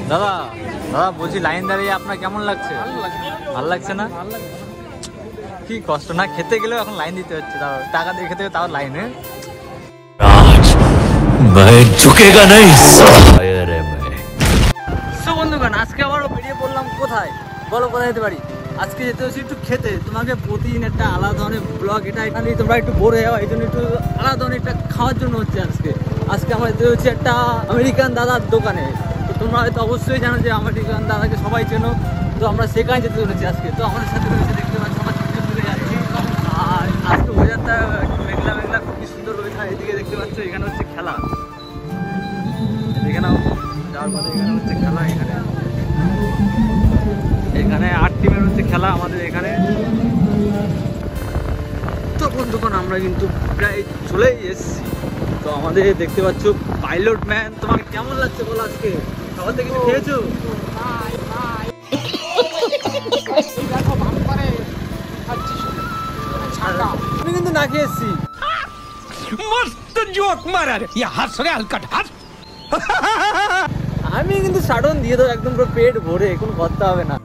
দাদা দাদা বলছি লাইন দাঁড়িয়ে আপনার কেমন লাগছে? ভালো লাগছে না? কি কষ্ট না, খেতে গেলেও এখন লাইন দিতে হচ্ছে, তাও টাকা দিয়ে খেতে তাও লাইনে। বন্ধুগণ আজকে আবারও বেরিয়ে পড়লাম কোথায় বলো, কোথায় যেতে পারি? আজকে যেতে হচ্ছে একটু খেতে। তোমাকে প্রতিদিন একটা আলাদা ধরনের ব্লগ, এটা এখানে তোমরা একটু বোর হয়ে যাও, এই জন্য একটু আলাদা ধরনের একটা খাওয়ার জন্য হচ্ছে আজকে আমরা যেতে হচ্ছে একটা আমেরিকান দাদার দোকানে। তো তোমরা হয়তো অবশ্যই জানো যে আমেরিকান দাদাকে সবাই চেনো, তো আমরা সেখানে যেতে চলেছি আজকে। তো আমাদের সাথে রয়েছে, দেখতে পাচ্ছি আমরা ছুটে চলে যাচ্ছি। আর আজকে ওয়েদারটা একটু মেঘলা মেঘলা, খুবই সুন্দর ওয়েদার। এদিকে দেখতে পাচ্ছ এখানে হচ্ছে খেলা, এখানে যাওয়ার পরে এখানে হচ্ছে খেলা, এখানে 8 টিমের হচ্ছে খেলা আমাদের এখানে। তো বন্ধুগণ আমরা কিন্তু প্রায় চলেই এসেছি। তো আমাদের দেখতে পাচ্ছ পাইলট ম্যান। তোমাকে কেমন লাগছে বলো? আজকে খাবার থেকে কিছু খেয়েছো? আমি কিন্তু না খেয়ে এসেছি। मस्त जोक मारा रे ये हाथ से हल्का हाथ আমি কিন্তু সাডন দিয়ে দেবো একদম পুরো পেট ভরে, কোনো করতে হবে না।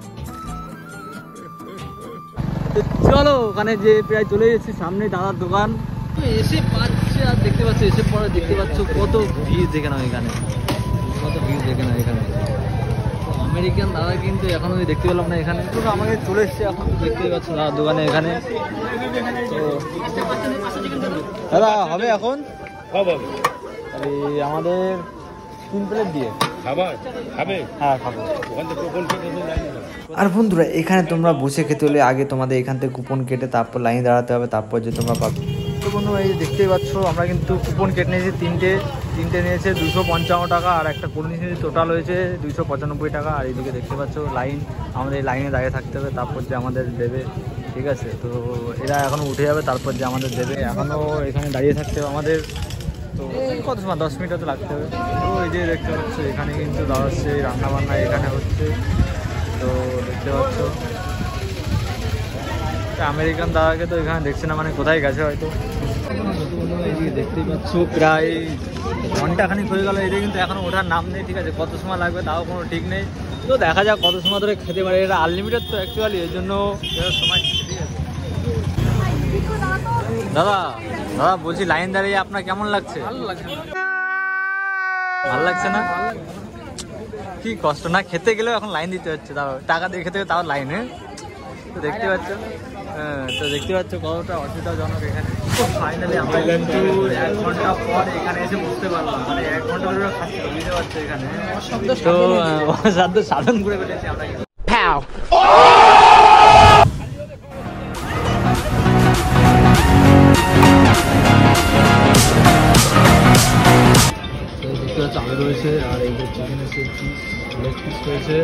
তো চলো ওখানে যে প্রায় চলে এসেছি, সামনে দাদার দোকান। তো এসে পাচ্ছে আর দেখতে পাচ্ছ, এসে পরে দেখতে পাচ্ছ কত ভিড় দেখে নাও এখানে, কত ভিড় দেখে নাও এখানে। আমেরিকান দাদা কিন্তু এখনো দেখতে পেলাম না এখানে। তো আমাকে চলে এসছে এখন, দেখতেই পাচ্ছ দাদার দোকানে এখানে। তো দাদা হবে এখন তাহলে আমাদের 3 প্লেট দিয়ে খাবার খাবে? হ্যাঁ খাবো। আর বন্ধুরা এখানে তোমরা বসে খেতে হলে আগে তোমাদের এখান থেকে কুপন কেটে তারপর লাইনে দাঁড়াতে হবে, তারপর যে তোমরা পাবে। তো বন্ধুরা এই দেখতেই পাচ্ছ আমরা কিন্তু কুপন কেটে নিয়েছি তিনটে নিয়েছে 255 টাকা, আর একটা করে নিয়েছি টোটাল হয়েছে 295 টাকা। আর এইদিকে দেখতে পাচ্ছ লাইন, আমাদের এই লাইনে দাঁড়িয়ে থাকতে হবে, তারপর যে আমাদের দেবে। ঠিক আছে, তো এরা এখনও উঠে যাবে, তারপর যে আমাদের দেবে। এখনও এখানে দাঁড়িয়ে থাকতে হবে আমাদের। তো কত সময়, 10 মিনিট তো লাগতে হবে। তো এই যে দেখতে পাচ্ছ এখানে কিন্তু দাঁড়াচ্ছে রান্নাবান্না এখানে হচ্ছে। তো দেখতে পাচ্ছ আমেরিকান দাদাকে তো এখানে দেখছে না, মানে কোথায় গেছে হয়তো। এইদিকে দেখতেই পাচ্ছ প্রায় ঘন্টাখানিক হয়ে গেল, এটা কিন্তু এখনও ওঠার নাম নেই। ঠিক আছে, কত সময় লাগবে তাও কোনো ঠিক নেই। তো দেখা যাক কত সময় ধরে খেতে পারে। এটা আনলিমিটেড তো অ্যাকচুয়ালি, এর জন্য সময়। ঠিক আছে দাদা দাদা বলছি লাইন দাঁড়িয়ে আপনার কেমন লাগছে? ভালো লাগছে না? কি কষ্ট না, খেতে গেলেও এখন লাইন দিতে হচ্ছে, তাও টাকা দিয়ে খেতে হবে তাও লাইনে। তো দেখতে পাচ্ছ, তো দেখতে পাচ্ছ কতটা অসুবিধাজনক এখানে। তো ফাইনালি আমরা কিন্তু 1 ঘন্টা পর এখানে এসে বসতে পারলাম, মানে 1 ঘন্টা ধরে খাচ্ছি, বুঝতে পারছো এখানে। তো অসাধ্য সাধন করে ফেলেছি আমরা কিন্তু। চালু রয়েছে, আর এই যে চিকেনের লেগ পিস রয়েছে,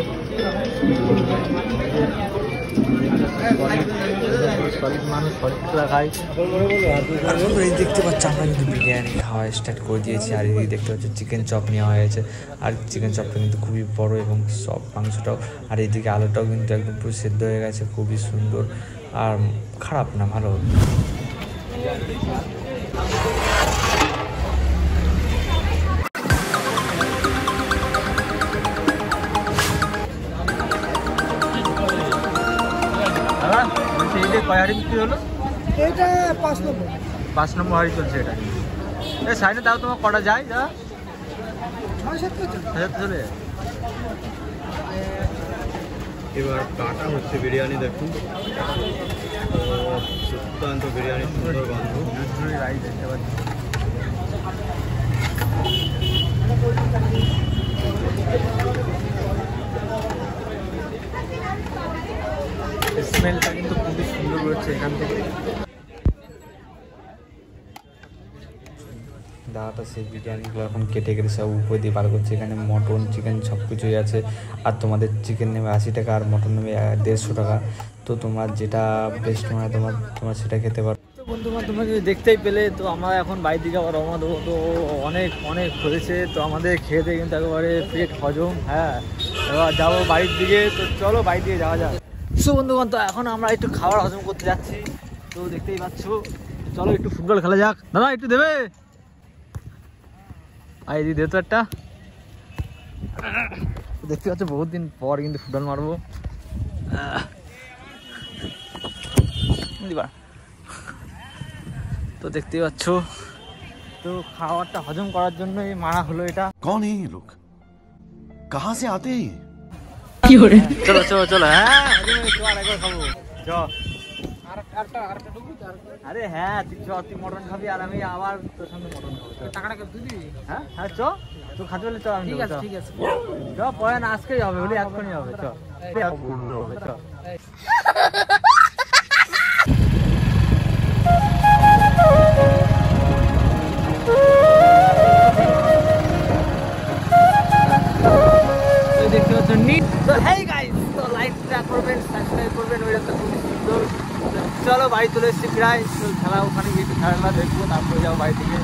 দেখতে পাচ্ছ আমরা কিন্তু বিরিয়ানি খাওয়া স্টার্ট করে দিয়েছি। আর এদিকে দেখতে পাচ্ছ চিকেন চপ নেওয়া হয়েছে, আর চিকেন চপটা কিন্তু খুবই বড় এবং সব মাংসটাও। আর এইদিকে আলুটাও কিন্তু একদম পুরো সেদ্ধ হয়ে গেছে, খুবই সুন্দর আর খারাপ না, ভালো। কয় হাড়ি বিক্রি হলো? এটা 5 নম্বর। 5 নম্বর হাড়ি চলছে এটা। এই সাইডে দাও, তোমার কটা যায়? যা 6-7 চলে। এবার কাটা হচ্ছে বিরিয়ানি, দেখুন দুর্দান্ত বিরিয়ানি, সুন্দর গন্ধ। রাইস দেখতে পাচ্ছি। স্মেলটা কিন্তু খুবই সুন্দর রয়েছে এখান থেকে। দাদাটা সেই বিরিয়ানিগুলো এখন কেটে কেটে সব উপরে দিয়ে বার করছে। এখানে মটন চিকেন সব কিছুই আছে। আর তোমাদের চিকেন নেবে 80 টাকা, আর মটন নেবে 150 টাকা। তো তোমার যেটা বেস্ট মনে হয় তোমার সেটা খেতে পারো। তো বন্ধুরা তোমরা যদি দেখতেই পেলে, তো আমরা এখন বাইরের দিকে আবার রওনা দেবো। তো অনেক হয়েছে, তো আমাদের খেতে কিন্তু একেবারে পেট হজম। হ্যাঁ, এবার যাবো বাড়ির দিকে। তো চলো বাড়ির দিকে যাওয়া যাক। সো বন্ধুগণ, তো এখন আমরা একটু খাবার হজম করতে যাচ্ছি। তো দেখতেই পাচ্ছ, চলো একটু ফুটবল খেলা যাক। দাদা একটু দেবে? আই দি দে তো একটা। দেখতে পাচ্ছ বহুত দিন পর কিন্তু ফুটবল মারবো। তো দেখতেই পাচ্ছ, তো খাবারটা হজম করার জন্যই মারা হলো এটা। कौन है ये लोग कहाँ से आते हैं ये চলো চলো চলো, হ্যাঁ আর একবার খাবো। চ আরে হ্যাঁ, তুই মটন খাবি আর আমি আবার তোর সঙ্গে মটন খাবো। টাকাটা তুই দিবি? হ্যাঁ হ্যাঁ, চ তুই খাতে বলে চ। ঠিক আছে ঠিক আছে, চ পরে না আজকেই হবে, বলি এখনই হবে। চ চ। দেখতে পাচ্ছ নিট। তো হেই গাইস, তো লাইকটা করবেন, সাবস্ক্রাইব করবেন, ওইটা তো খুবই সুন্দর। চলো বাড়ি চলে এসেছি প্রায়। তো খেলা ওখানে গিয়ে খেলা দেখবো, তারপরে যাবো বাড়ি থেকে।